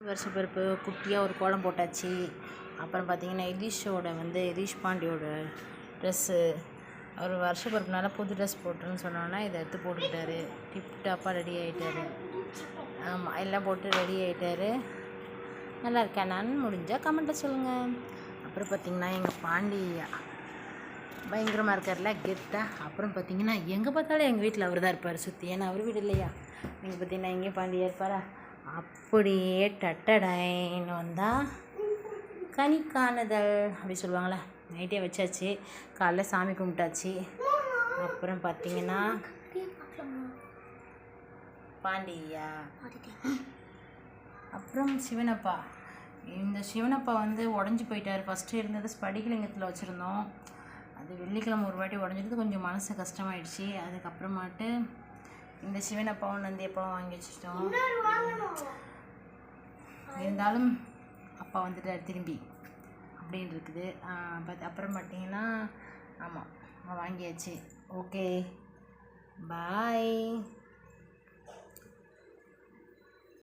வருஷப்பிறப்பு குட்டியாக ஒரு கோலம் போட்டாச்சு. அப்புறம் பார்த்தீங்கன்னா எதீஷ் பாண்டியோட ட்ரெஸ்ஸு அவர் வருஷப்பிறப்புனால புது ட்ரெஸ் போட்டுருன்னு சொன்னோன்னா இதை எடுத்து போட்டுக்கிட்டாரு. டிப் டாப்பாக ரெடி ஆகிட்டாரு. ஆமாம், எல்லாம் போட்டு ரெடி ஆகிட்டாரு. நல்லா இருக்கேன் நான். முடிஞ்சால் கமெண்ட்டில் சொல்லுங்கள். அப்புறம் பார்த்திங்கன்னா எங்கள் பாண்டி பயங்கரமாக இருக்கார்ல கெத்தாக. அப்புறம் பார்த்திங்கன்னா எங்கே பார்த்தாலும் எங்கள் வீட்டில் அவர் தான் இருப்பார் சுற்றி. ஏன்னா அவர் வீடு இல்லையா. நீங்கள் பார்த்திங்கன்னா எங்கேயும் பாண்டியாக இருப்பாரா. அப்படியே டட்டடைன்னு வந்தால் கனி காணுதல் அப்படி சொல்லுவாங்களே. நைட்டே வச்சாச்சு. காலைல சாமி கும்பிட்டாச்சு. அப்புறம் பார்த்திங்கன்னா பாண்டியா அப்புறம் சிவனப்பா. இந்த சிவனப்பா உடஞ்சி போயிட்டார். ஃபஸ்ட்டு இருந்தது ஸ்படிகலிங்கத்தில் வச்சுருந்தோம். அது வெள்ளிக்கிழமை ஒரு வாட்டி உடஞ்சிட்டு கொஞ்சம் மனசு கஷ்டமாயிடுச்சு. அதுக்கப்புறமாட்டு இந்த சிவனப்பாவும் நந்தியப்பாவும் வாங்கி வச்சுட்டோம். இருந்தாலும் அப்பா வந்துட்டார் திரும்பி அப்படின்னு இருக்குது. அப்புறம் பார்த்தீங்கன்னா ஆமாம் வாங்கியாச்சு. Okay bye.